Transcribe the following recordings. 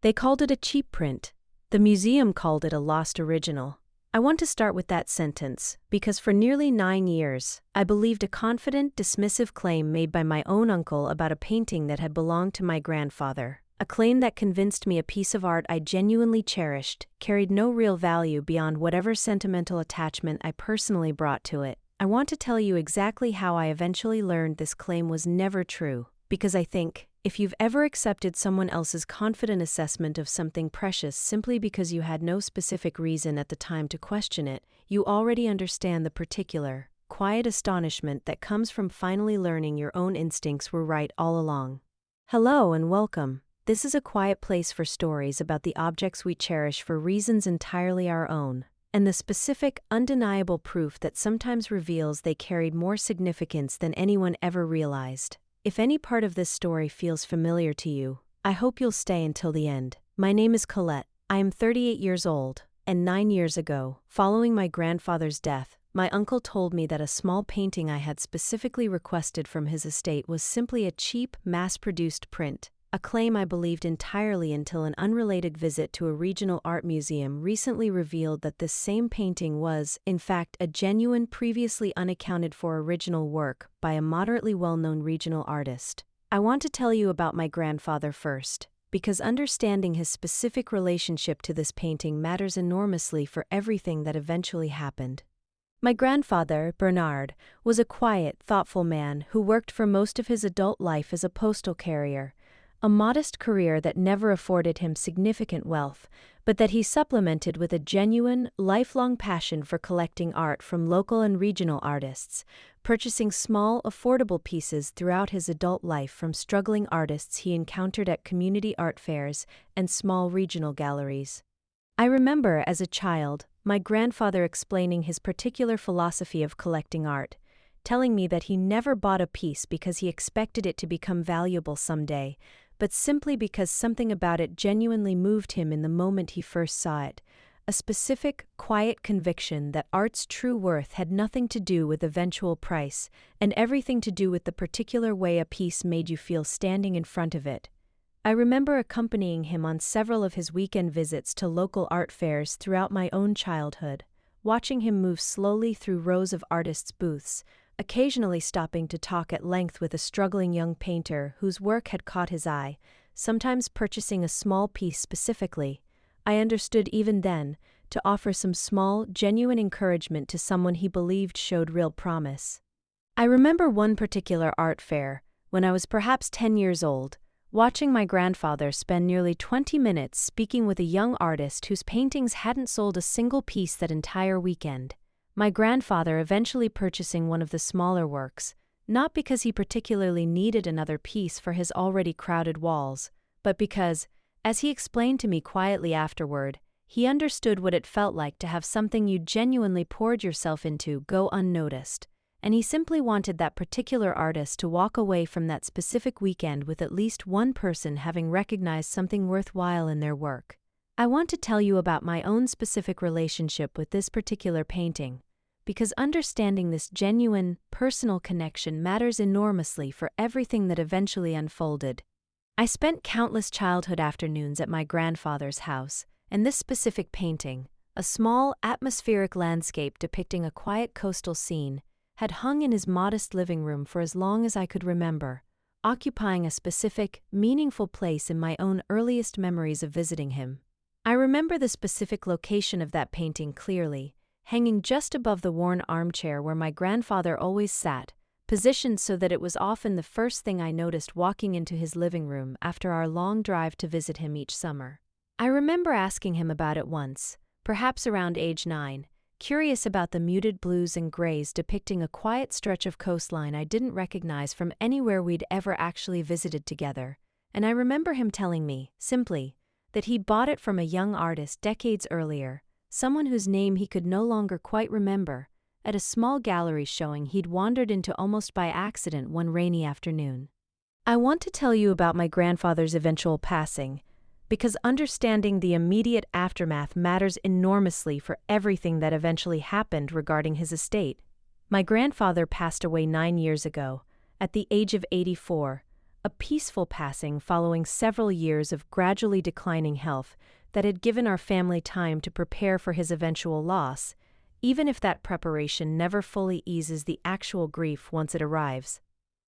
They called it a cheap print. The museum called it a lost original. I want to start with that sentence, because for nearly 9 years, I believed a confident, dismissive claim made by my own uncle about a painting that had belonged to my grandfather. A claim that convinced me a piece of art I genuinely cherished carried no real value beyond whatever sentimental attachment I personally brought to it. I want to tell you exactly how I eventually learned this claim was never true, because I think, if you've ever accepted someone else's confident assessment of something precious simply because you had no specific reason at the time to question it, you already understand the particular, quiet astonishment that comes from finally learning your own instincts were right all along. Hello and welcome. This is a quiet place for stories about the objects we cherish for reasons entirely our own, and the specific, undeniable proof that sometimes reveals they carried more significance than anyone ever realized. If any part of this story feels familiar to you, I hope you'll stay until the end. My name is Colette. I am 38 years old, and 9 years ago, following my grandfather's death, my uncle told me that a small painting I had specifically requested from his estate was simply a cheap, mass-produced print. A claim I believed entirely until an unrelated visit to a regional art museum recently revealed that this same painting was, in fact, a genuine, previously unaccounted-for original work by a moderately well-known regional artist. I want to tell you about my grandfather first, because understanding his specific relationship to this painting matters enormously for everything that eventually happened. My grandfather, Bernard, was a quiet, thoughtful man who worked for most of his adult life as a postal carrier. A modest career that never afforded him significant wealth, but that he supplemented with a genuine, lifelong passion for collecting art from local and regional artists, purchasing small, affordable pieces throughout his adult life from struggling artists he encountered at community art fairs and small regional galleries. I remember, as a child, my grandfather explaining his particular philosophy of collecting art, telling me that he never bought a piece because he expected it to become valuable someday, but simply because something about it genuinely moved him in the moment he first saw it, a specific, quiet conviction that art's true worth had nothing to do with eventual price and everything to do with the particular way a piece made you feel standing in front of it. I remember accompanying him on several of his weekend visits to local art fairs throughout my own childhood, watching him move slowly through rows of artists' booths, occasionally stopping to talk at length with a struggling young painter whose work had caught his eye, sometimes purchasing a small piece specifically. I understood even then to offer some small, genuine encouragement to someone he believed showed real promise. I remember one particular art fair, when I was perhaps 10 years old, watching my grandfather spend nearly 20 minutes speaking with a young artist whose paintings hadn't sold a single piece that entire weekend. My grandfather eventually purchasing one of the smaller works, not because he particularly needed another piece for his already crowded walls, but because, as he explained to me quietly afterward, he understood what it felt like to have something you genuinely poured yourself into go unnoticed, and he simply wanted that particular artist to walk away from that specific weekend with at least one person having recognized something worthwhile in their work. I want to tell you about my own specific relationship with this particular painting, because understanding this genuine, personal connection matters enormously for everything that eventually unfolded. I spent countless childhood afternoons at my grandfather's house, and this specific painting, a small, atmospheric landscape depicting a quiet coastal scene, had hung in his modest living room for as long as I could remember, occupying a specific, meaningful place in my own earliest memories of visiting him. I remember the specific location of that painting clearly, hanging just above the worn armchair where my grandfather always sat, positioned so that it was often the first thing I noticed walking into his living room after our long drive to visit him each summer. I remember asking him about it once, perhaps around age 9, curious about the muted blues and grays depicting a quiet stretch of coastline I didn't recognize from anywhere we'd ever actually visited together, and I remember him telling me, simply, that he bought it from a young artist decades earlier, someone whose name he could no longer quite remember, at a small gallery showing he'd wandered into almost by accident one rainy afternoon. I want to tell you about my grandfather's eventual passing, because understanding the immediate aftermath matters enormously for everything that eventually happened regarding his estate. My grandfather passed away 9 years ago, at the age of 84, a peaceful passing following several years of gradually declining health that had given our family time to prepare for his eventual loss, even if that preparation never fully eases the actual grief once it arrives.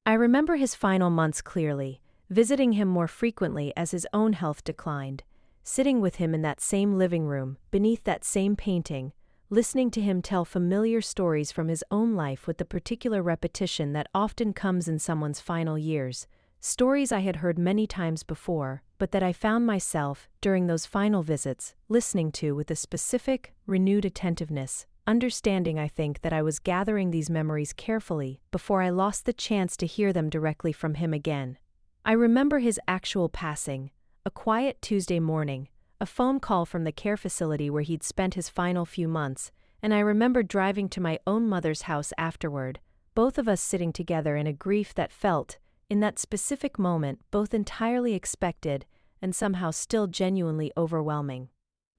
I remember his final months clearly, visiting him more frequently as his own health declined, sitting with him in that same living room, beneath that same painting, listening to him tell familiar stories from his own life with the particular repetition that often comes in someone's final years, stories I had heard many times before, but that I found myself, during those final visits, listening to with a specific, renewed attentiveness, understanding, I think, that I was gathering these memories carefully before I lost the chance to hear them directly from him again. I remember his actual passing, a quiet Tuesday morning, a phone call from the care facility where he'd spent his final few months, and I remember driving to my own mother's house afterward, both of us sitting together in a grief that felt, in that specific moment, both entirely expected and somehow still genuinely overwhelming.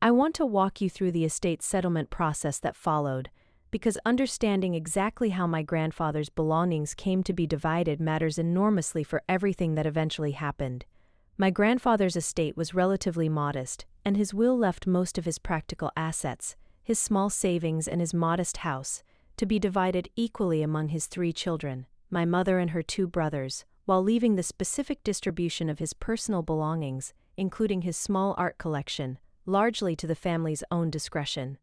I want to walk you through the estate settlement process that followed, because understanding exactly how my grandfather's belongings came to be divided matters enormously for everything that eventually happened. My grandfather's estate was relatively modest, and his will left most of his practical assets, his small savings and his modest house, to be divided equally among his 3 children, my mother and her 2 brothers, while leaving the specific distribution of his personal belongings, including his small art collection, largely to the family's own discretion.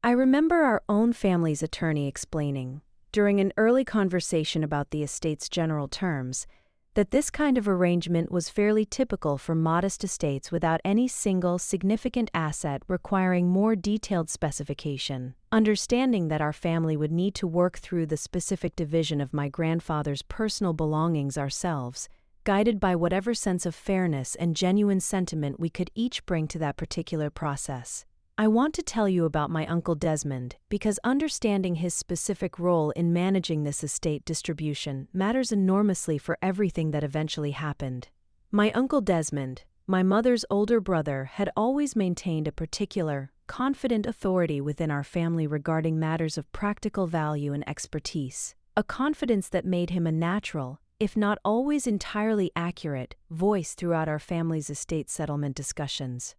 I remember our own family's attorney explaining, during an early conversation about the estate's general terms, that this kind of arrangement was fairly typical for modest estates without any single significant asset requiring more detailed specification. Understanding that our family would need to work through the specific division of my grandfather's personal belongings ourselves, guided by whatever sense of fairness and genuine sentiment we could each bring to that particular process. I want to tell you about my Uncle Desmond because understanding his specific role in managing this estate distribution matters enormously for everything that eventually happened. My Uncle Desmond, my mother's older brother, had always maintained a particular, confident authority within our family regarding matters of practical value and expertise, a confidence that made him a natural, if not always entirely accurate, voice throughout our family's estate settlement discussions.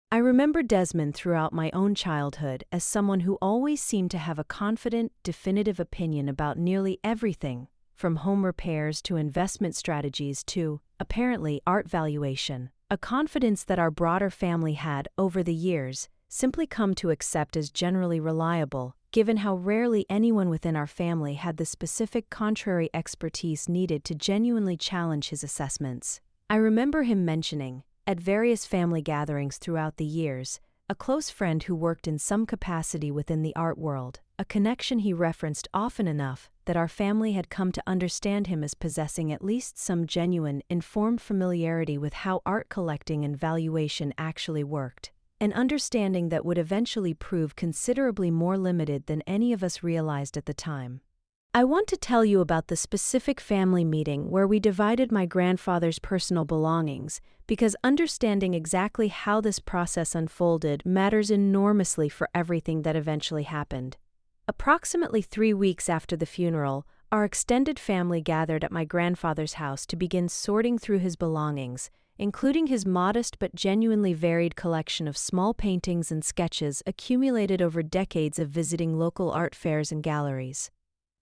I remember Desmond throughout my own childhood as someone who always seemed to have a confident, definitive opinion about nearly everything, from home repairs to investment strategies to, apparently, art valuation, a confidence that our broader family had, over the years, simply come to accept as generally reliable, given how rarely anyone within our family had the specific contrary expertise needed to genuinely challenge his assessments. I remember him mentioning, at various family gatherings throughout the years, a close friend who worked in some capacity within the art world, a connection he referenced often enough that our family had come to understand him as possessing at least some genuine, informed familiarity with how art collecting and valuation actually worked, an understanding that would eventually prove considerably more limited than any of us realized at the time. I want to tell you about the specific family meeting where we divided my grandfather's personal belongings, because understanding exactly how this process unfolded matters enormously for everything that eventually happened. Approximately 3 weeks after the funeral, our extended family gathered at my grandfather's house to begin sorting through his belongings, including his modest but genuinely varied collection of small paintings and sketches accumulated over decades of visiting local art fairs and galleries.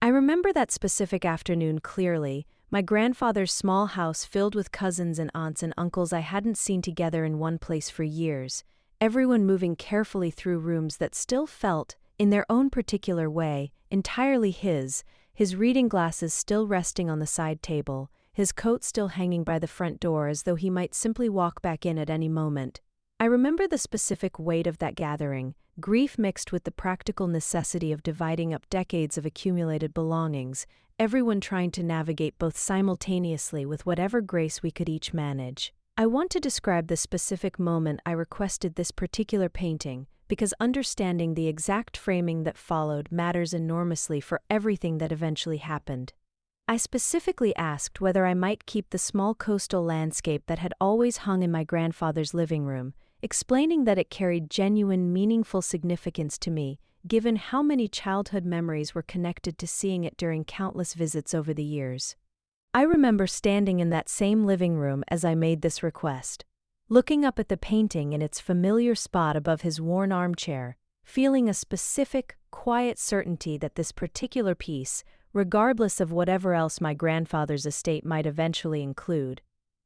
I remember that specific afternoon clearly, my grandfather's small house filled with cousins and aunts and uncles I hadn't seen together in one place for years, everyone moving carefully through rooms that still felt, in their own particular way, entirely his reading glasses still resting on the side table, his coat still hanging by the front door as though he might simply walk back in at any moment. I remember the specific weight of that gathering, grief mixed with the practical necessity of dividing up decades of accumulated belongings, everyone trying to navigate both simultaneously with whatever grace we could each manage. I want to describe the specific moment I requested this particular painting, because understanding the exact framing that followed matters enormously for everything that eventually happened. I specifically asked whether I might keep the small coastal landscape that had always hung in my grandfather's living room, explaining that it carried genuine, meaningful significance to me, given how many childhood memories were connected to seeing it during countless visits over the years. I remember standing in that same living room as I made this request, looking up at the painting in its familiar spot above his worn armchair, feeling a specific, quiet certainty that this particular piece, regardless of whatever else my grandfather's estate might eventually include,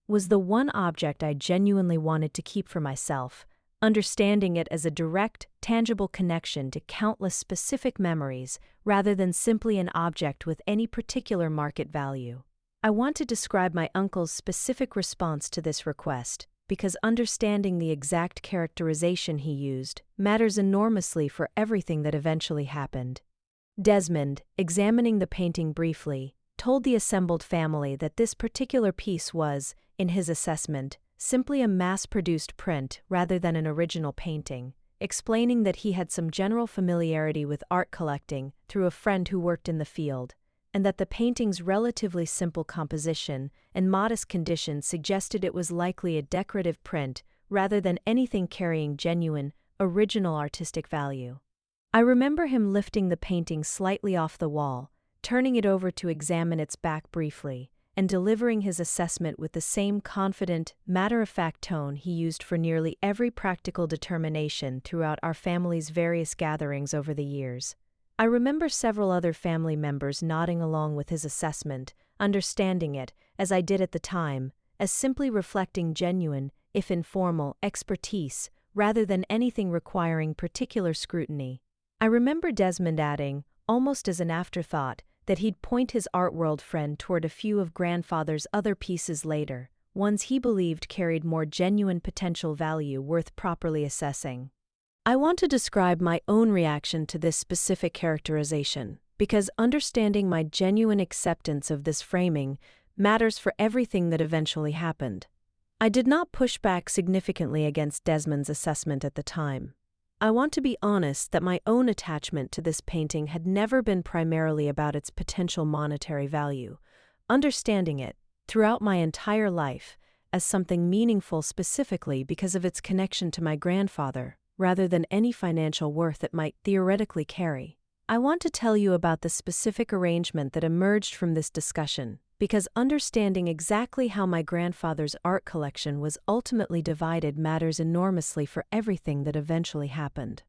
was the one object I genuinely wanted to keep for myself, understanding it as a direct, tangible connection to countless specific memories rather than simply an object with any particular market value. I want to describe my uncle's specific response to this request, because understanding the exact characterization he used matters enormously for everything that eventually happened. Desmond, examining the painting briefly, told the assembled family that this particular piece was, in his assessment, simply a mass-produced print rather than an original painting, explaining that he had some general familiarity with art collecting through a friend who worked in the field, and that the painting's relatively simple composition and modest condition suggested it was likely a decorative print rather than anything carrying genuine, original artistic value. I remember him lifting the painting slightly off the wall, turning it over to examine its back briefly, and delivering his assessment with the same confident, matter-of-fact tone he used for nearly every practical determination throughout our family's various gatherings over the years. I remember several other family members nodding along with his assessment, understanding it, as I did at the time, as simply reflecting genuine, if informal, expertise, rather than anything requiring particular scrutiny. I remember Desmond adding, almost as an afterthought, that he'd point his art world friend toward a few of grandfather's other pieces later, ones he believed carried more genuine potential value worth properly assessing. I want to describe my own reaction to this specific characterization, because understanding my genuine acceptance of this framing matters for everything that eventually happened. I did not push back significantly against Desmond's assessment at the time. I want to be honest that my own attachment to this painting had never been primarily about its potential monetary value, understanding it, throughout my entire life, as something meaningful specifically because of its connection to my grandfather, rather than any financial worth it might theoretically carry. I want to tell you about the specific arrangement that emerged from this discussion, because understanding exactly how my grandfather's art collection was ultimately divided matters enormously for everything that eventually happened.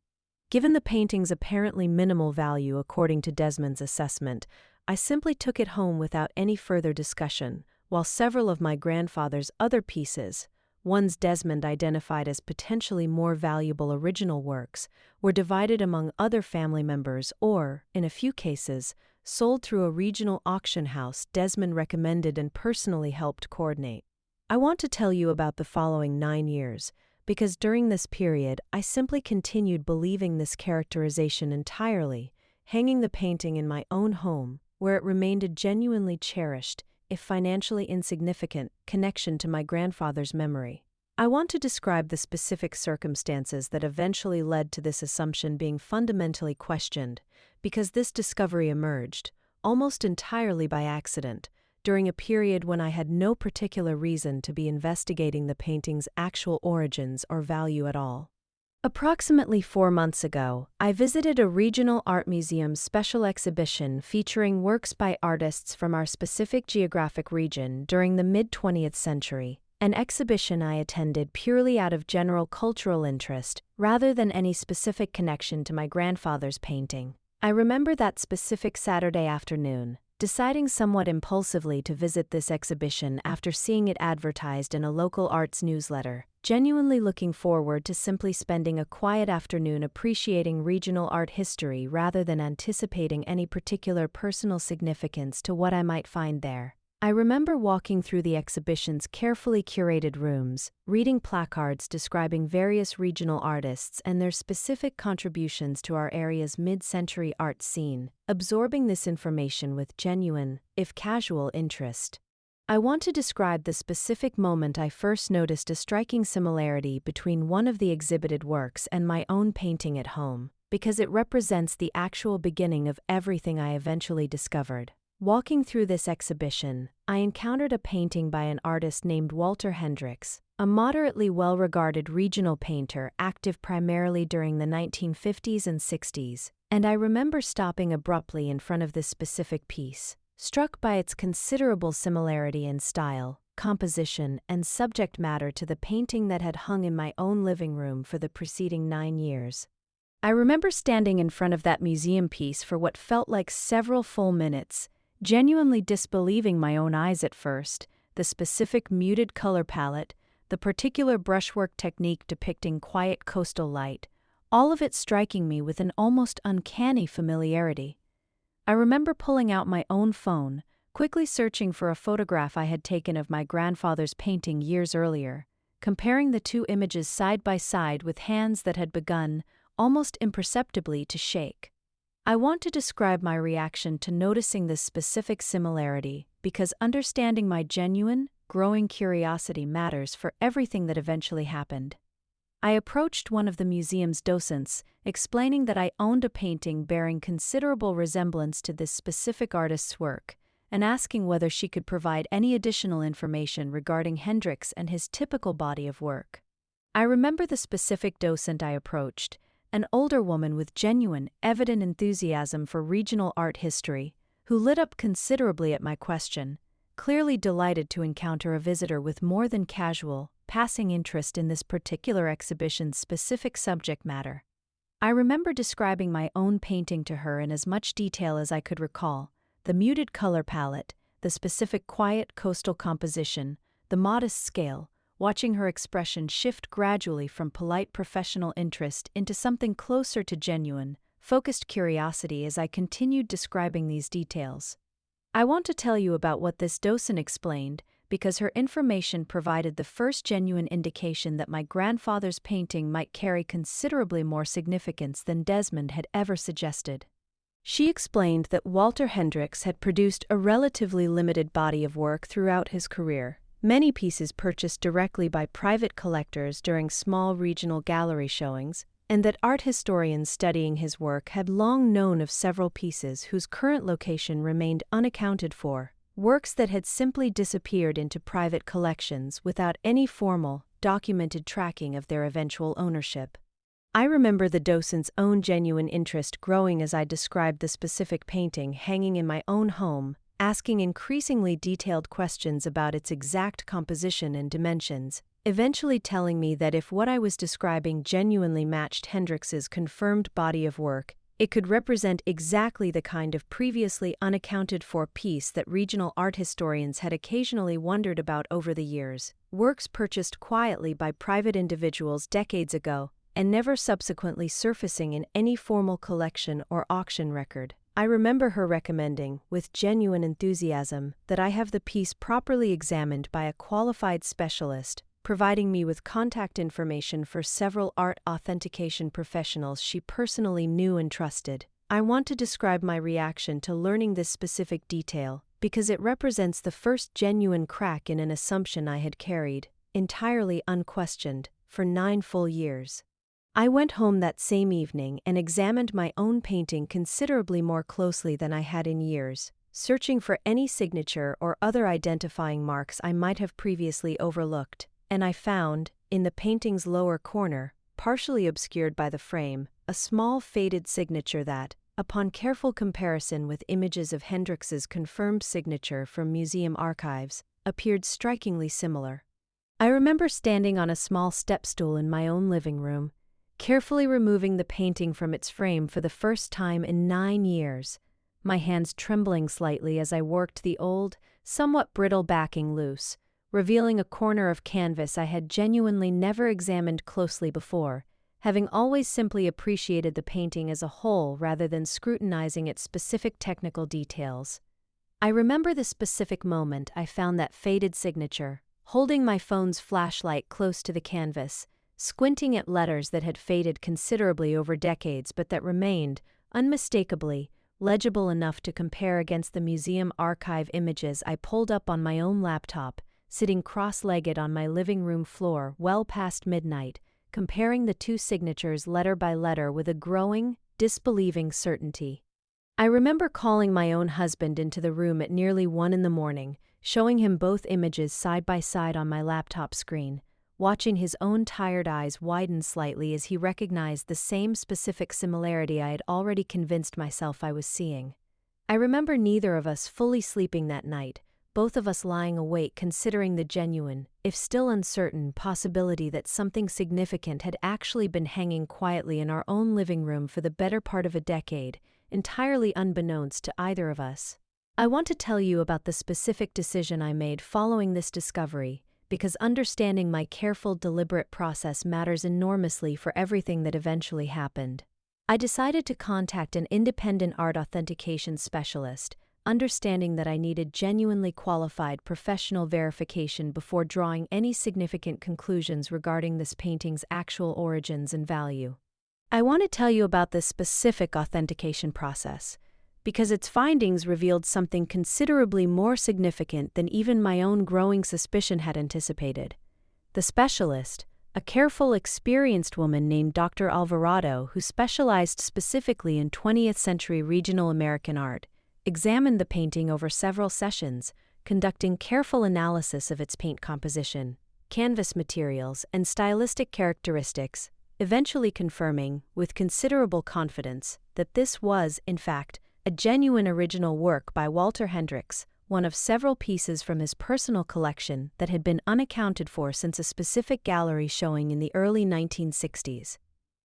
Given the painting's apparently minimal value according to Desmond's assessment, I simply took it home without any further discussion, while several of my grandfather's other pieces, ones Desmond identified as potentially more valuable original works, were divided among other family members or, in a few cases, sold through a regional auction house Desmond recommended and personally helped coordinate. I want to tell you about the following 9 years, because during this period I simply continued believing this characterization entirely, hanging the painting in my own home, where it remained a genuinely cherished, if financially insignificant, connection to my grandfather's memory. I want to describe the specific circumstances that eventually led to this assumption being fundamentally questioned, because this discovery emerged, almost entirely by accident, during a period when I had no particular reason to be investigating the painting's actual origins or value at all. Approximately 4 months ago, I visited a regional art museum's special exhibition featuring works by artists from our specific geographic region during the mid-20th century, an exhibition I attended purely out of general cultural interest rather than any specific connection to my grandfather's painting. I remember that specific Saturday afternoon, deciding somewhat impulsively to visit this exhibition after seeing it advertised in a local arts newsletter, genuinely looking forward to simply spending a quiet afternoon appreciating regional art history rather than anticipating any particular personal significance to what I might find there. I remember walking through the exhibition's carefully curated rooms, reading placards describing various regional artists and their specific contributions to our area's mid-century art scene, absorbing this information with genuine, if casual, interest. I want to describe the specific moment I first noticed a striking similarity between one of the exhibited works and my own painting at home, because it represents the actual beginning of everything I eventually discovered. Walking through this exhibition, I encountered a painting by an artist named Walter Hendricks, a moderately well-regarded regional painter active primarily during the 1950s and 60s, and I remember stopping abruptly in front of this specific piece, struck by its considerable similarity in style, composition, and subject matter to the painting that had hung in my own living room for the preceding 9 years. I remember standing in front of that museum piece for what felt like several full minutes, genuinely disbelieving my own eyes at first, the specific muted color palette, the particular brushwork technique depicting quiet coastal light, all of it striking me with an almost uncanny familiarity. I remember pulling out my own phone, quickly searching for a photograph I had taken of my grandfather's painting years earlier, comparing the two images side by side with hands that had begun, almost imperceptibly, to shake. I want to describe my reaction to noticing this specific similarity because understanding my genuine, growing curiosity matters for everything that eventually happened. I approached one of the museum's docents, explaining that I owned a painting bearing considerable resemblance to this specific artist's work, and asking whether she could provide any additional information regarding Hendrix and his typical body of work. I remember the specific docent I approached, an older woman with genuine, evident enthusiasm for regional art history, who lit up considerably at my question, clearly delighted to encounter a visitor with more than casual, passing interest in this particular exhibition's specific subject matter. I remember describing my own painting to her in as much detail as I could recall, the muted color palette, the specific quiet coastal composition, the modest scale, watching her expression shift gradually from polite professional interest into something closer to genuine, focused curiosity as I continued describing these details. I want to tell you about what this docent explained, because her information provided the first genuine indication that my grandfather's painting might carry considerably more significance than Desmond had ever suggested. She explained that Walter Hendrix had produced a relatively limited body of work throughout his career, many pieces purchased directly by private collectors during small regional gallery showings, and that art historians studying his work had long known of several pieces whose current location remained unaccounted for, works that had simply disappeared into private collections without any formal, documented tracking of their eventual ownership. I remember the docent's own genuine interest growing as I described the specific painting hanging in my own home, asking increasingly detailed questions about its exact composition and dimensions, eventually telling me that if what I was describing genuinely matched Hendrix's confirmed body of work, it could represent exactly the kind of previously unaccounted-for piece that regional art historians had occasionally wondered about over the years, works purchased quietly by private individuals decades ago, and never subsequently surfacing in any formal collection or auction record. I remember her recommending, with genuine enthusiasm, that I have the piece properly examined by a qualified specialist, providing me with contact information for several art authentication professionals she personally knew and trusted. I want to describe my reaction to learning this specific detail, because it represents the first genuine crack in an assumption I had carried, entirely unquestioned, for 9 full years. I went home that same evening and examined my own painting considerably more closely than I had in years, searching for any signature or other identifying marks I might have previously overlooked, and I found, in the painting's lower corner, partially obscured by the frame, a small faded signature that, upon careful comparison with images of Hendrix's confirmed signature from museum archives, appeared strikingly similar. I remember standing on a small step-stool in my own living room, carefully removing the painting from its frame for the first time in 9 years, my hands trembling slightly as I worked the old, somewhat brittle backing loose, revealing a corner of canvas I had genuinely never examined closely before, having always simply appreciated the painting as a whole rather than scrutinizing its specific technical details. I remember the specific moment I found that faded signature, holding my phone's flashlight close to the canvas, squinting at letters that had faded considerably over decades but that remained, unmistakably, legible enough to compare against the museum archive images I pulled up on my own laptop, sitting cross-legged on my living room floor well past midnight, comparing the two signatures letter by letter with a growing, disbelieving certainty. I remember calling my own husband into the room at nearly 1 a.m, showing him both images side by side on my laptop screen, watching his own tired eyes widen slightly as he recognized the same specific similarity I had already convinced myself I was seeing. I remember neither of us fully sleeping that night, both of us lying awake considering the genuine, if still uncertain, possibility that something significant had actually been hanging quietly in our own living room for the better part of a decade, entirely unbeknownst to either of us. I want to tell you about the specific decision I made following this discovery, because understanding my careful, deliberate process matters enormously for everything that eventually happened. I decided to contact an independent art authentication specialist, understanding that I needed genuinely qualified professional verification before drawing any significant conclusions regarding this painting's actual origins and value. I want to tell you about this specific authentication process, because its findings revealed something considerably more significant than even my own growing suspicion had anticipated. The specialist, a careful, experienced woman named Dr. Alvarado who specialized specifically in 20th century regional American art, examined the painting over several sessions, conducting careful analysis of its paint composition, canvas materials, and stylistic characteristics, eventually confirming, with considerable confidence, that this was, in fact, a genuine original work by Walter Hendricks, one of several pieces from his personal collection that had been unaccounted for since a specific gallery showing in the early 1960s.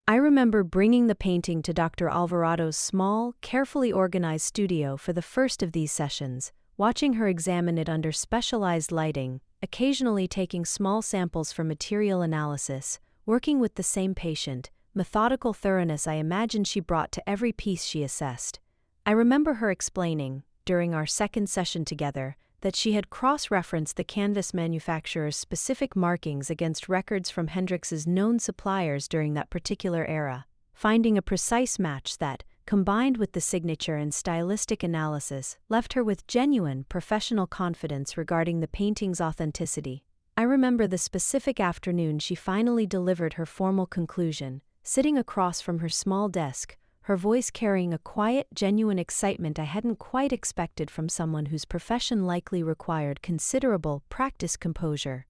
I remember bringing the painting to Dr. Alvarado's small, carefully organized studio for the first of these sessions, watching her examine it under specialized lighting, occasionally taking small samples for material analysis, working with the same patient, methodical thoroughness I imagined she brought to every piece she assessed. I remember her explaining, during our second session together, that she had cross-referenced the canvas manufacturer's specific markings against records from Hendrix's known suppliers during that particular era, finding a precise match that, combined with the signature and stylistic analysis, left her with genuine professional confidence regarding the painting's authenticity. I remember the specific afternoon she finally delivered her formal conclusion, sitting across from her small desk, her voice carrying a quiet, genuine excitement I hadn't quite expected from someone whose profession likely required considerable practiced composure.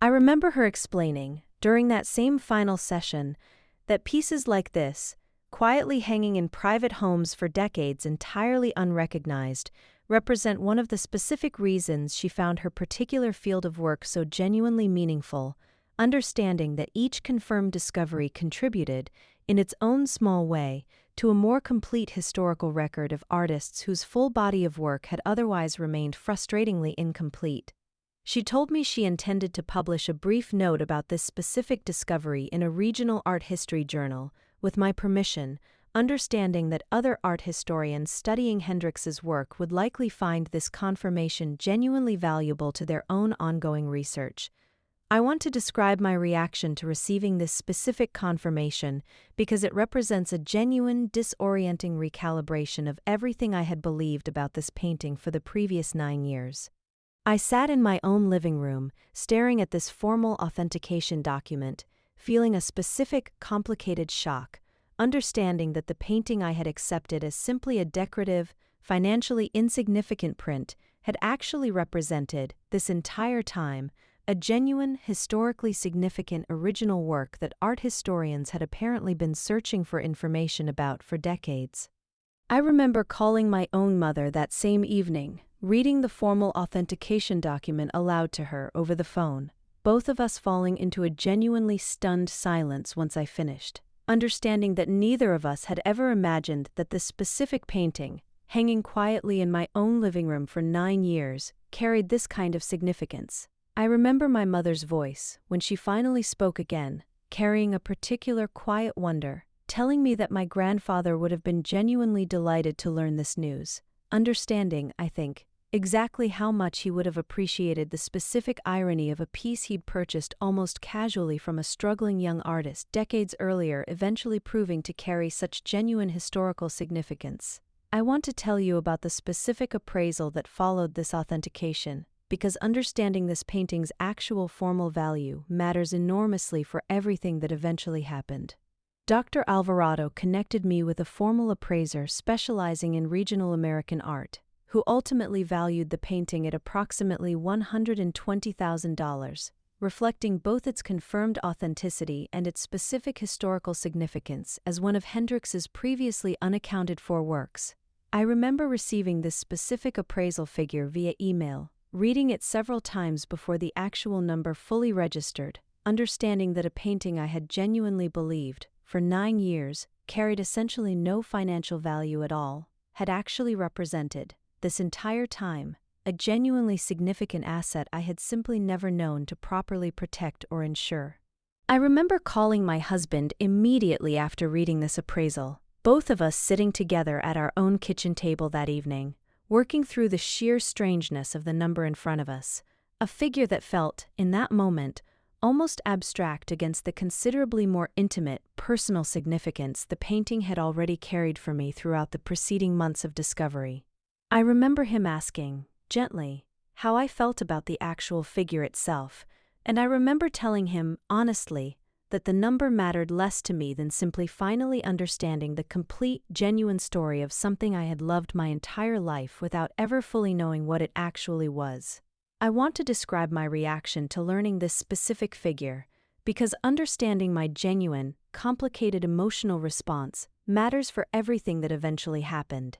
I remember her explaining, during that same final session, that pieces like this, quietly hanging in private homes for decades entirely unrecognized, represent one of the specific reasons she found her particular field of work so genuinely meaningful, understanding that each confirmed discovery contributed, in its own small way, to a more complete historical record of artists whose full body of work had otherwise remained frustratingly incomplete. She told me she intended to publish a brief note about this specific discovery in a regional art history journal, with my permission, understanding that other art historians studying Hendrix's work would likely find this confirmation genuinely valuable to their own ongoing research. I want to describe my reaction to receiving this specific confirmation because it represents a genuine, disorienting recalibration of everything I had believed about this painting for the previous 9 years. I sat in my own living room, staring at this formal authentication document, feeling a specific, complicated shock, understanding that the painting I had accepted as simply a decorative, financially insignificant print had actually represented, this entire time, a genuine, historically significant original work that art historians had apparently been searching for information about for decades. I remember calling my own mother that same evening, reading the formal authentication document aloud to her over the phone, both of us falling into a genuinely stunned silence once I finished, understanding that neither of us had ever imagined that this specific painting, hanging quietly in my own living room for 9 years, carried this kind of significance. I remember my mother's voice, when she finally spoke again, carrying a particular quiet wonder, telling me that my grandfather would have been genuinely delighted to learn this news, understanding, I think, exactly how much he would have appreciated the specific irony of a piece he'd purchased almost casually from a struggling young artist decades earlier eventually proving to carry such genuine historical significance. I want to tell you about the specific appraisal that followed this authentication, because understanding this painting's actual formal value matters enormously for everything that eventually happened. Dr. Alvarado connected me with a formal appraiser specializing in regional American art, who ultimately valued the painting at approximately $120,000, reflecting both its confirmed authenticity and its specific historical significance as one of Hendrix's previously unaccounted for works. I remember receiving this specific appraisal figure via email, reading it several times before the actual number fully registered, understanding that a painting I had genuinely believed, for 9 years, carried essentially no financial value at all, had actually represented, this entire time, a genuinely significant asset I had simply never known to properly protect or insure. I remember calling my husband immediately after reading this appraisal, both of us sitting together at our own kitchen table that evening, working through the sheer strangeness of the number in front of us, a figure that felt, in that moment, almost abstract against the considerably more intimate, personal significance the painting had already carried for me throughout the preceding months of discovery. I remember him asking, gently, how I felt about the actual figure itself, and I remember telling him, honestly, that the number mattered less to me than simply finally understanding the complete, genuine story of something I had loved my entire life without ever fully knowing what it actually was. I want to describe my reaction to learning this specific figure, because understanding my genuine, complicated emotional response matters for everything that eventually happened.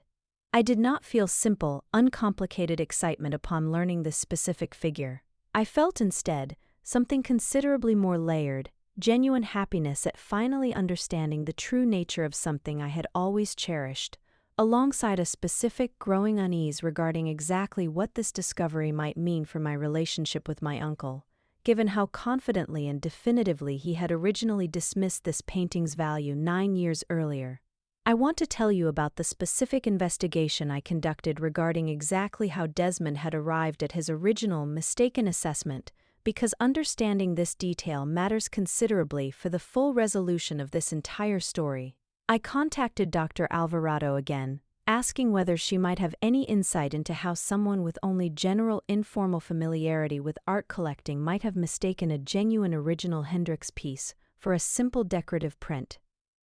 I did not feel simple, uncomplicated excitement upon learning this specific figure. I felt instead something considerably more layered, genuine happiness at finally understanding the true nature of something I had always cherished, alongside a specific growing unease regarding exactly what this discovery might mean for my relationship with my uncle, given how confidently and definitively he had originally dismissed this painting's value 9 years earlier. I want to tell you about the specific investigation I conducted regarding exactly how Desmond had arrived at his original mistaken assessment, because understanding this detail matters considerably for the full resolution of this entire story. I contacted Dr. Alvarado again, asking whether she might have any insight into how someone with only general informal familiarity with art collecting might have mistaken a genuine original Hendrix piece for a simple decorative print.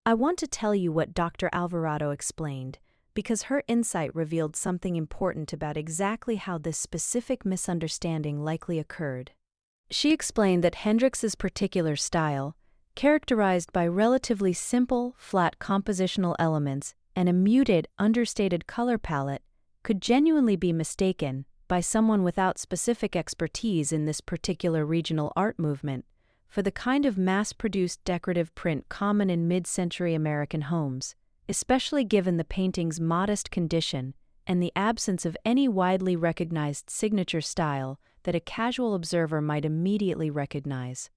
I want to tell you what Dr. Alvarado explained, because her insight revealed something important about exactly how this specific misunderstanding likely occurred. She explained that Hendrix's particular style, characterized by relatively simple, flat compositional elements and a muted, understated color palette, could genuinely be mistaken by someone without specific expertise in this particular regional art movement for the kind of mass-produced decorative print common in mid-century American homes, especially given the painting's modest condition and the absence of any widely recognized signature style that a casual observer might immediately recognize.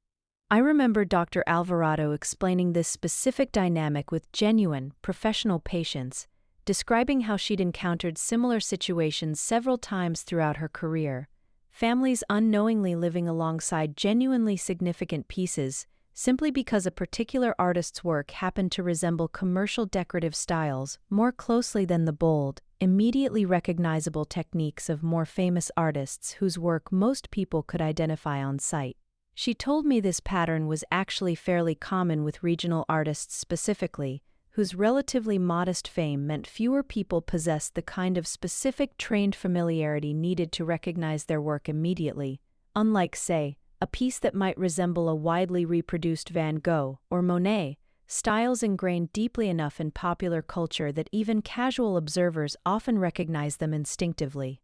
I remember Dr. Alvarado explaining this specific dynamic with genuine, professional patience, describing how she'd encountered similar situations several times throughout her career, families unknowingly living alongside genuinely significant pieces simply because a particular artist's work happened to resemble commercial decorative styles more closely than the bold, immediately recognizable techniques of more famous artists whose work most people could identify on sight. She told me this pattern was actually fairly common with regional artists specifically, whose relatively modest fame meant fewer people possessed the kind of specific trained familiarity needed to recognize their work immediately, unlike, say, a piece that might resemble a widely reproduced Van Gogh or Monet, styles ingrained deeply enough in popular culture that even casual observers often recognize them instinctively.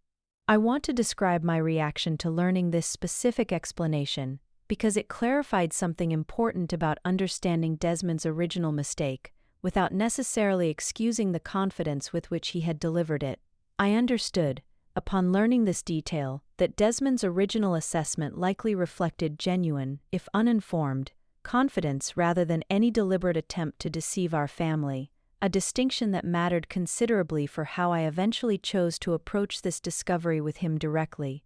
I want to describe my reaction to learning this specific explanation because it clarified something important about understanding Desmond's original mistake, without necessarily excusing the confidence with which he had delivered it. I understood, upon learning this detail, that Desmond's original assessment likely reflected genuine, if uninformed, confidence rather than any deliberate attempt to deceive our family, a distinction that mattered considerably for how I eventually chose to approach this discovery with him directly.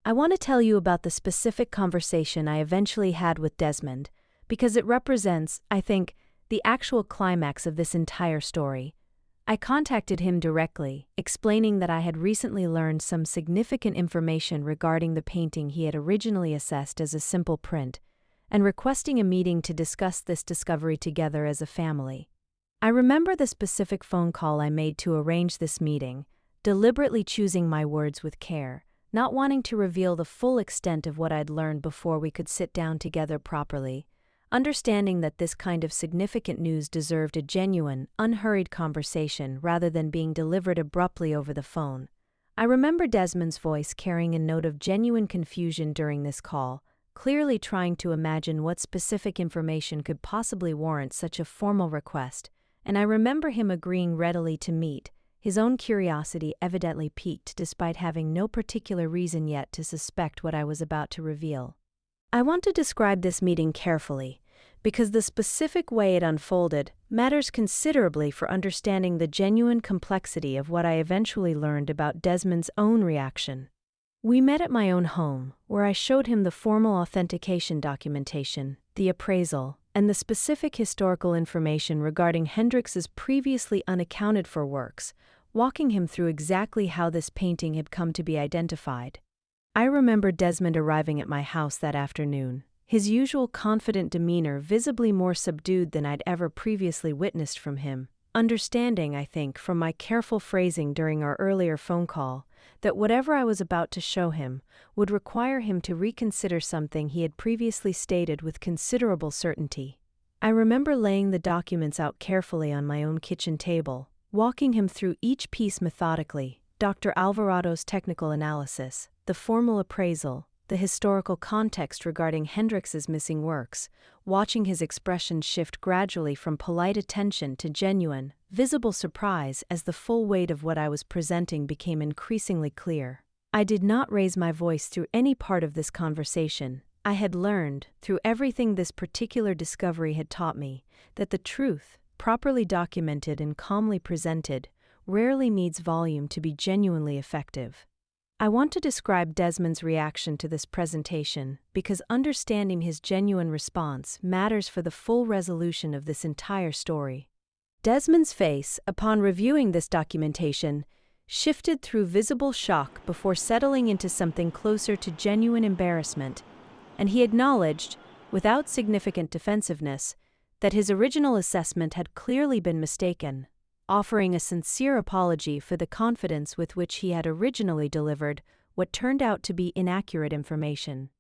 I want to tell you about the specific conversation I eventually had with Desmond, because it represents, I think, the actual climax of this entire story. I contacted him directly, explaining that I had recently learned some significant information regarding the painting he had originally assessed as a simple print, and requesting a meeting to discuss this discovery together as a family. I remember the specific phone call I made to arrange this meeting, deliberately choosing my words with care, not wanting to reveal the full extent of what I'd learned before we could sit down together properly. understanding that this kind of significant news deserved a genuine, unhurried conversation rather than being delivered abruptly over the phone. I remember Desmond's voice carrying a note of genuine confusion during this call, clearly trying to imagine what specific information could possibly warrant such a formal request, and I remember him agreeing readily to meet, his own curiosity evidently piqued despite having no particular reason yet to suspect what I was about to reveal. I want to describe this meeting carefully, because the specific way it unfolded matters considerably for understanding the genuine complexity of what I eventually learned about Desmond's own reaction. We met at my own home, where I showed him the formal authentication documentation, the appraisal, and the specific historical information regarding Hendrix's previously unaccounted-for works, walking him through exactly how this painting had come to be identified. I remember Desmond arriving at my house that afternoon, his usual confident demeanor visibly more subdued than I'd ever previously witnessed from him, understanding, I think, from my careful phrasing during our earlier phone call, that whatever I was about to show him would require him to reconsider something he had previously stated with considerable certainty. I remember laying the documents out carefully on my own kitchen table, walking him through each piece methodically, Dr. Alvarado's technical analysis, the formal appraisal, the historical context regarding Hendrix's missing works, watching his expression shift gradually from polite attention to genuine, visible surprise as the full weight of what I was presenting became increasingly clear. I did not raise my voice through any part of this conversation. I had learned, through everything this particular discovery had taught me, that the truth, properly documented and calmly presented, rarely needs volume to be genuinely effective. I want to describe Desmond's reaction to this presentation because understanding his genuine response matters for the full resolution of this entire story. Desmond's face, upon reviewing this documentation, shifted through visible shock before settling into something closer to genuine embarrassment, and he acknowledged, without significant defensiveness, that his original assessment had clearly been mistaken, offering a sincere apology for the confidence with which he had originally delivered what turned out to be inaccurate information.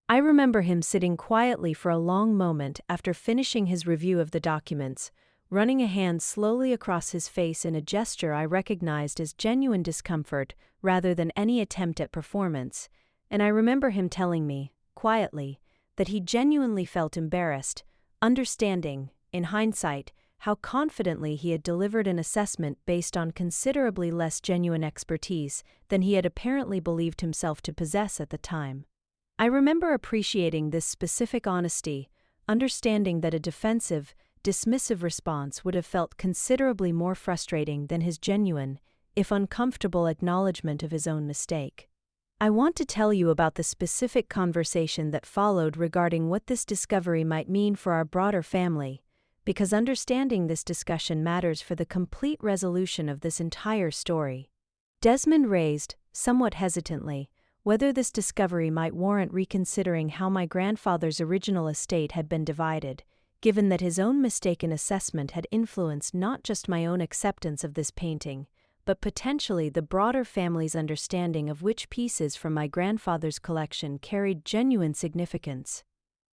I remember him sitting quietly for a long moment after finishing his review of the documents, running a hand slowly across his face in a gesture I recognized as genuine discomfort rather than any attempt at performance, and I remember him telling me, quietly, that he genuinely felt embarrassed, understanding, in hindsight, how confidently he had delivered an assessment based on considerably less genuine expertise than he had apparently believed himself to possess at the time. I remember appreciating this specific honesty, understanding that a defensive, dismissive response would have felt considerably more frustrating than his genuine, if uncomfortable acknowledgement of his own mistake. I want to tell you about the specific conversation that followed regarding what this discovery might mean for our broader family, because understanding this discussion matters for the complete resolution of this entire story. Desmond raised, somewhat hesitantly, whether this discovery might warrant reconsidering how my grandfather's original estate had been divided, given that his own mistaken assessment had influenced not just my own acceptance of this painting, but potentially the broader family's understanding of which pieces from my grandfather's collection carried genuine significance.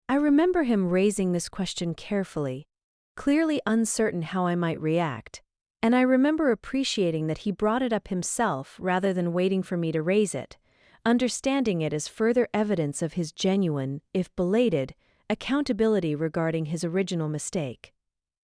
I remember him raising this question carefully, clearly uncertain how I might react, and I remember appreciating that he brought it up himself rather than waiting for me to raise it, understanding it as further evidence of his genuine, if belated, accountability regarding his original mistake.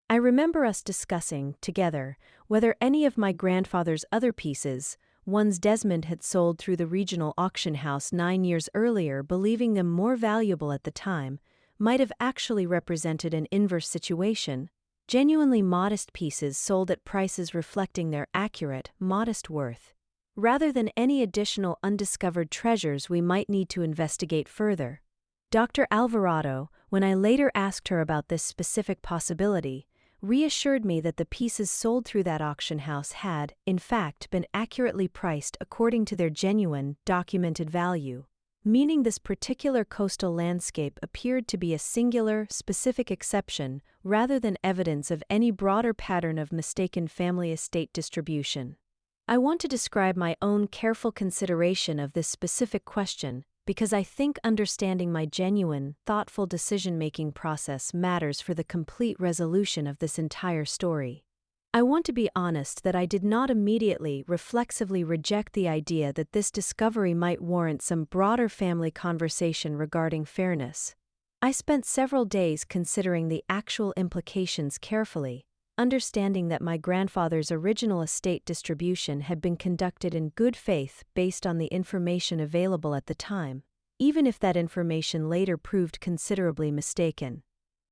I remember us discussing, together, whether any of my grandfather's other pieces, ones Desmond had sold through the regional auction house 9 years earlier, believing them more valuable at the time, might have actually represented an inverse situation, genuinely modest pieces sold at prices reflecting their accurate, modest worth, rather than any additional undiscovered treasures we might need to investigate further. Dr. Alvarado, when I later asked her about this specific possibility, reassured me that the pieces sold through that auction house had, in fact, been accurately priced according to their genuine, documented value, meaning this particular coastal landscape appeared to be a singular, specific exception rather than evidence of any broader pattern of mistaken family estate distribution. I want to describe my own careful consideration of this specific question because I think understanding my genuine, thoughtful decision-making process matters for the complete resolution of this entire story. I want to be honest that I did not immediately, reflexively reject the idea that this discovery might warrant some broader family conversation regarding fairness. I spent several days considering the actual implications carefully, understanding that my grandfather's original estate distribution had been conducted in good faith based on the information available at the time, even if that information later proved considerably mistaken.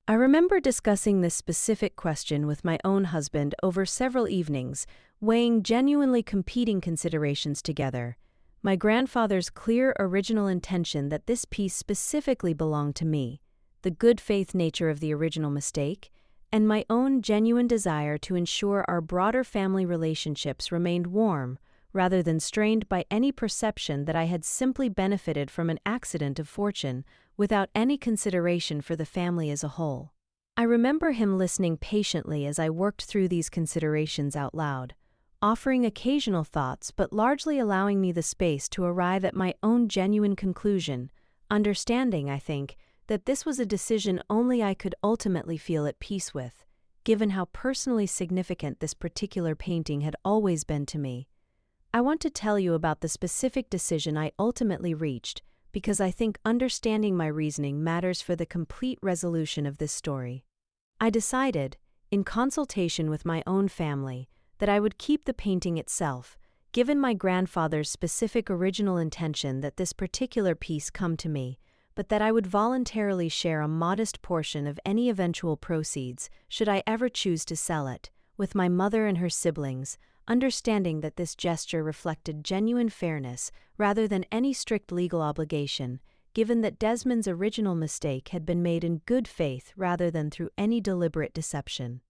I remember discussing this specific question with my own husband over several evenings, weighing genuinely competing considerations together. My grandfather's clear original intention that this piece specifically belonged to me, the good faith nature of the original mistake, and my own genuine desire to ensure our broader family relationships remained warm, rather than strained by any perception that I had simply benefited from an accident of fortune, without any consideration for the family as a whole. I remember him listening patiently as I worked through these considerations out loud, offering occasional thoughts but largely allowing me the space to arrive at my own genuine conclusion, understanding, I think, that this was a decision only I could ultimately feel at peace with, given how personally significant this particular painting had always been to me. I want to tell you about the specific decision I ultimately reached, because I think understanding my reasoning matters for the complete resolution of this story. I decided, in consultation with my own family, that I would keep the painting itself, given my grandfather's specific original intention that this particular piece come to me, but that I would voluntarily share a modest portion of any eventual proceeds, should I ever choose to sell it, with my mother and her siblings, understanding that this gesture reflected genuine fairness rather than any strict legal obligation, given that Desmond's original mistake had been made in good faith rather than through any deliberate deception.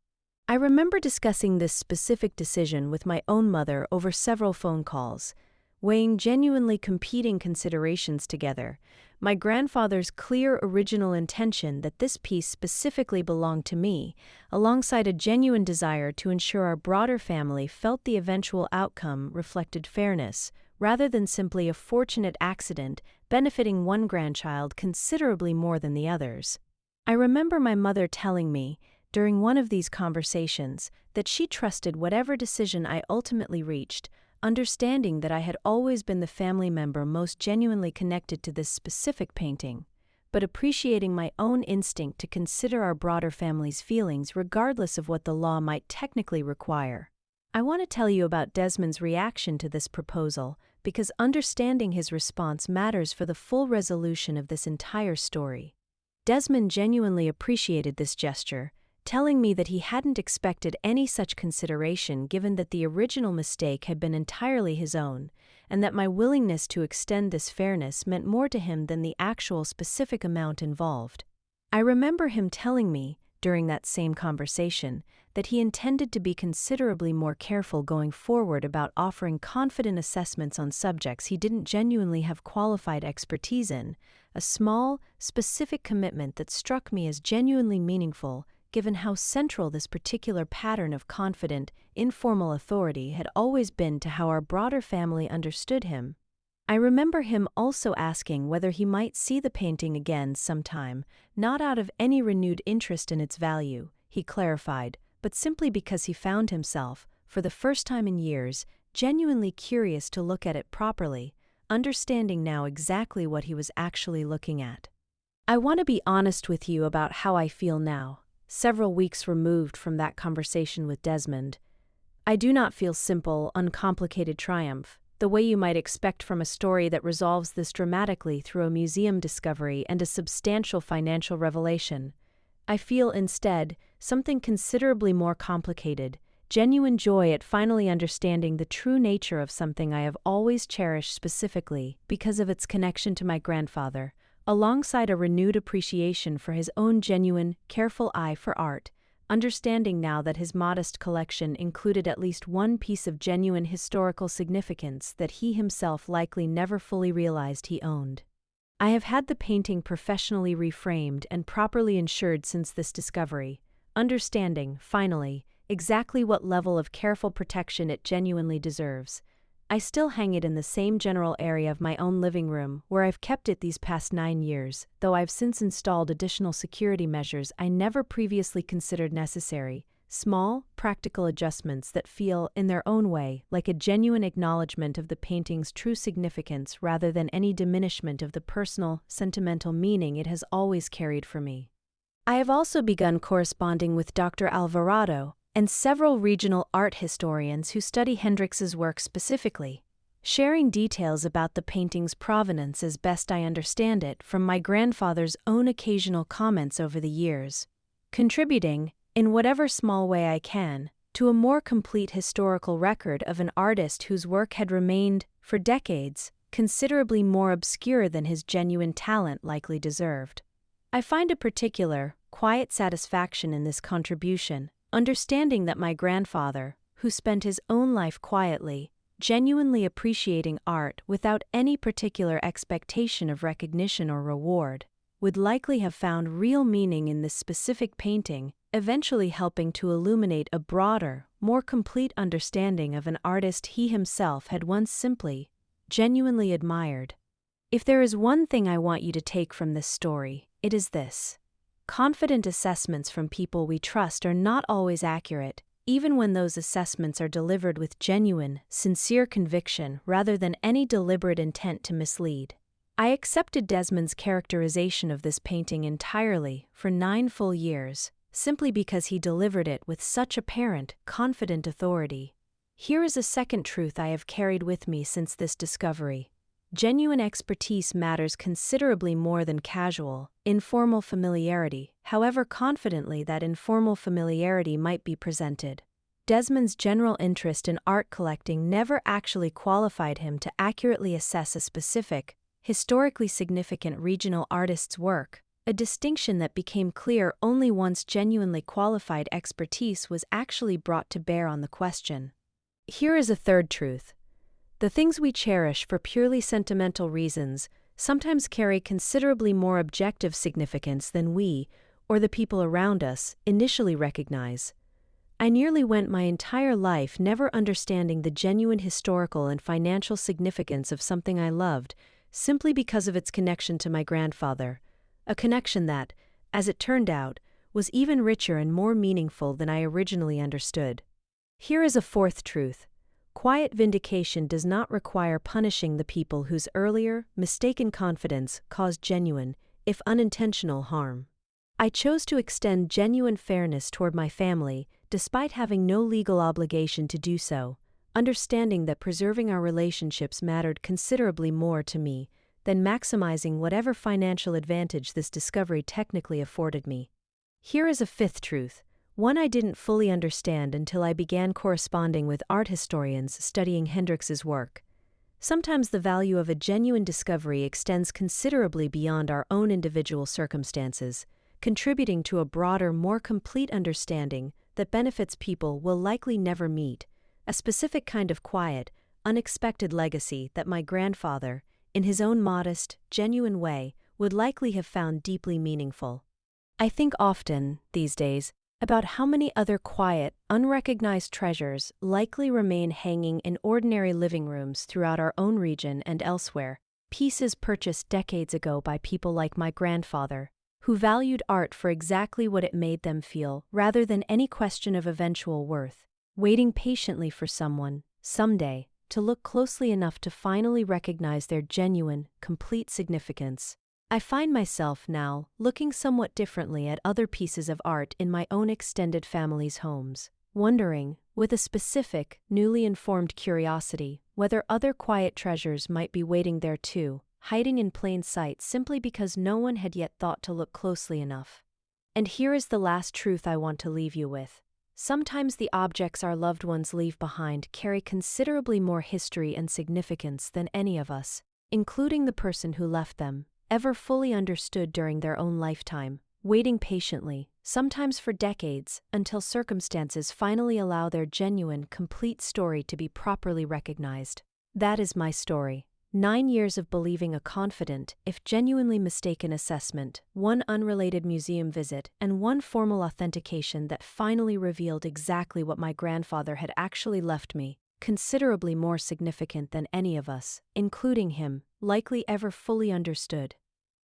I remember discussing this specific decision with my own mother over several phone calls, weighing genuinely competing considerations together, my grandfather's clear original intention that this piece specifically belonged to me, alongside a genuine desire to ensure our broader family felt the eventual outcome reflected fairness, rather than simply a fortunate accident benefiting one grandchild considerably more than the others. I remember my mother telling me, during one of these conversations, that she trusted whatever decision I ultimately reached, understanding that I had always been the family member most genuinely connected to this specific painting, but appreciating my own instinct to consider our broader family's feelings regardless of what the law might technically require. I want to tell you about Desmond's reaction to this proposal, because understanding his response matters for the full resolution of this entire story. Desmond genuinely appreciated this gesture, telling me that he hadn't expected any such consideration given that the original mistake had been entirely his own, and that my willingness to extend this fairness meant more to him than the actual specific amount involved. I remember him telling me, during that same conversation, that he intended to be considerably more careful going forward about offering confident assessments on subjects he didn't genuinely have qualified expertise in, a small, specific commitment that struck me as genuinely meaningful, given how central this particular pattern of confident, informal authority had always been to how our broader family understood him. I remember him also asking whether he might see the painting again sometime, not out of any renewed interest in its value, he clarified, but simply because he found himself, for the first time in years, genuinely curious to look at it properly, understanding now exactly what he was actually looking at. I want to be honest with you about how I feel now. Several weeks removed from that conversation with Desmond, I do not feel simple, uncomplicated triumph, the way you might expect from a story that resolves this dramatically through a museum discovery and a substantial financial revelation. I feel instead something considerably more complicated, genuine joy at finally understanding the true nature of something I have always cherished specifically because of its connection to my grandfather, alongside a renewed appreciation for his own genuine, careful eye for art, understanding now that his modest collection included at least one piece of genuine historical significance that he himself likely never fully realized he owned. I have had the painting professionally reframed and properly insured since this discovery, understanding, finally, exactly what level of careful protection it genuinely deserves. I still hang it in the same general area of my own living room where I've kept it these past 9 years, though I've since installed additional security measures I never previously considered necessary. Small, practical adjustments that feel, in their own way, like a genuine acknowledgement of the painting's true significance rather than any diminishment of the personal, sentimental meaning it has always carried for me. I have also begun corresponding with Dr. Alvarado and several regional art historians who study Hendrix's work specifically, sharing details about the painting's provenance as best I understand it from my grandfather's own occasional comments over the years, contributing, in whatever small way I can, to a more complete historical record of an artist whose work had remained, for decades, considerably more obscure than his genuine talent likely deserved. I find a particular, quiet satisfaction in this contribution, understanding that my grandfather, who spent his own life quietly, genuinely appreciating art without any particular expectation of recognition or reward, would likely have found real meaning in this specific painting, eventually helping to illuminate a broader, more complete understanding of an artist he himself had once simply, genuinely admired. If there is one thing I want you to take from this story, it is this. Confident assessments from people we trust are not always accurate, even when those assessments are delivered with genuine, sincere conviction rather than any deliberate intent to mislead. I accepted Desmond's characterization of this painting entirely for 9 full years, simply because he delivered it with such apparent, confident authority. Here is a second truth I have carried with me since this discovery. Genuine expertise matters considerably more than casual, informal familiarity, however confidently that informal familiarity might be presented. Desmond's general interest in art collecting never actually qualified him to accurately assess a specific, historically significant regional artist's work, a distinction that became clear only once genuinely qualified expertise was actually brought to bear on the question. Here is a third truth. The things we cherish for purely sentimental reasons sometimes carry considerably more objective significance than we, or the people around us, initially recognize. I nearly went my entire life never understanding the genuine historical and financial significance of something I loved, simply because of its connection to my grandfather, a connection that, as it turned out, was even richer and more meaningful than I originally understood. Here is a fourth truth. Quiet vindication does not require punishing the people whose earlier, mistaken confidence caused genuine, if unintentional, harm. I chose to extend genuine fairness toward my family, despite having no legal obligation to do so, understanding that preserving our relationships mattered considerably more to me than maximizing whatever financial advantage this discovery technically afforded me. Here is a fifth truth, one I didn't fully understand until I began corresponding with art historians studying Hendrix's work. Sometimes the value of a genuine discovery extends considerably beyond our own individual circumstances, contributing to a broader, more complete understanding that benefits people we'll likely never meet, a specific kind of quiet, unexpected legacy that my grandfather, in his own modest, genuine way, would likely have found deeply meaningful. I think often, these days, about how many other quiet, unrecognized treasures likely remain hanging in ordinary living rooms throughout our own region and elsewhere, pieces purchased decades ago by people like my grandfather, who valued art for exactly what it made them feel rather than any question of eventual worth, waiting patiently for someone, someday, to look closely enough to finally recognize their genuine, complete significance. I find myself now looking somewhat differently at other pieces of art in my own extended family's homes, wondering, with a specific, newly informed curiosity, whether other quiet treasures might be waiting there too, hiding in plain sight simply because no one had yet thought to look closely enough. And here is the last truth I want to leave you with. Sometimes the objects our loved ones leave behind carry considerably more history and significance than any of us, including the person who left them, ever fully understood during their own lifetime, waiting patiently, sometimes for decades, until circumstances finally allow their genuine, complete story to be properly recognized. That is my story. 9 years of believing a confident, if genuinely mistaken assessment, 1 unrelated museum visit, and 1 formal authentication that finally revealed exactly what my grandfather had actually left me, considerably more significant than any of us, including him, likely ever fully understood.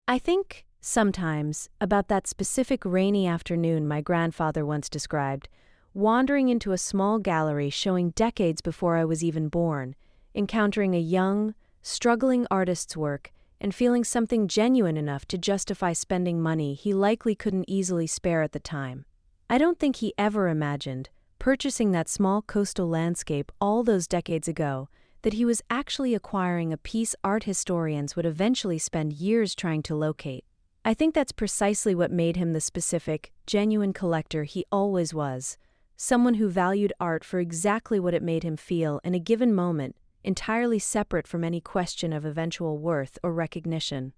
I think, sometimes, about that specific rainy afternoon my grandfather once described, wandering into a small gallery showing decades before I was even born, encountering a young, struggling artist's work, and feeling something genuine enough to justify spending money he likely couldn't easily spare at the time. I don't think he ever imagined, purchasing that small coastal landscape all those decades ago, that he was actually acquiring a piece art historians would eventually spend years trying to locate. I think that's precisely what made him the specific, genuine collector he always was, someone who valued art for exactly what it made him feel in a given moment, entirely separate from any question of eventual worth or recognition.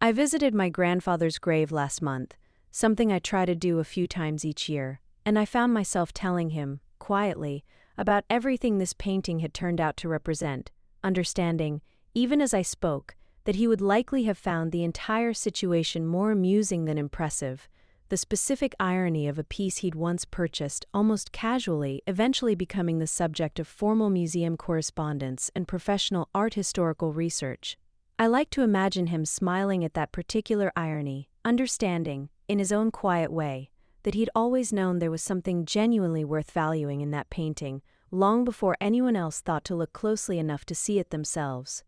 I visited my grandfather's grave last month, something I try to do a few times each year, and I found myself telling him, quietly, about everything this painting had turned out to represent, understanding, even as I spoke, that he would likely have found the entire situation more amusing than impressive, the specific irony of a piece he'd once purchased almost casually eventually becoming the subject of formal museum correspondence and professional art historical research. I like to imagine him smiling at that particular irony, understanding, in his own quiet way, that he'd always known there was something genuinely worth valuing in that painting, long before anyone else thought to look closely enough to see it themselves.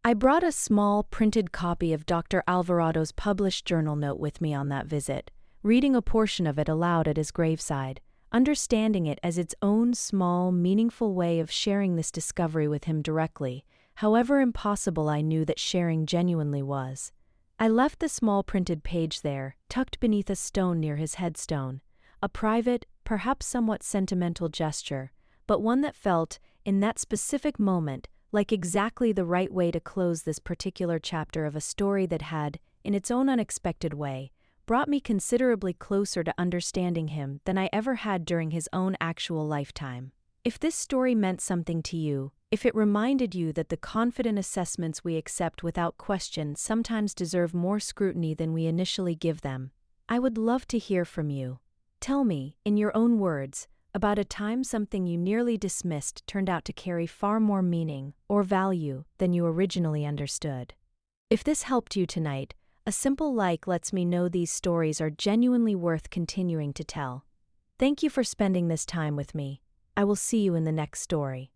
I brought a small printed copy of Dr. Alvarado's published journal note with me on that visit, reading a portion of it aloud at his graveside, understanding it as its own small, meaningful way of sharing this discovery with him directly, however impossible I knew that sharing genuinely was. I left the small printed page there, tucked beneath a stone near his headstone, a private, perhaps somewhat sentimental gesture, but one that felt, in that specific moment, like exactly the right way to close this particular chapter of a story that had, in its own unexpected way, brought me considerably closer to understanding him than I ever had during his own actual lifetime. If this story meant something to you, if it reminded you that the confident assessments we accept without question sometimes deserve more scrutiny than we initially give them, I would love to hear from you. Tell me, in your own words, about a time something you nearly dismissed turned out to carry far more meaning or value than you originally understood. If this helped you tonight, a simple like lets me know these stories are genuinely worth continuing to tell. Thank you for spending this time with me. I will see you in the next story.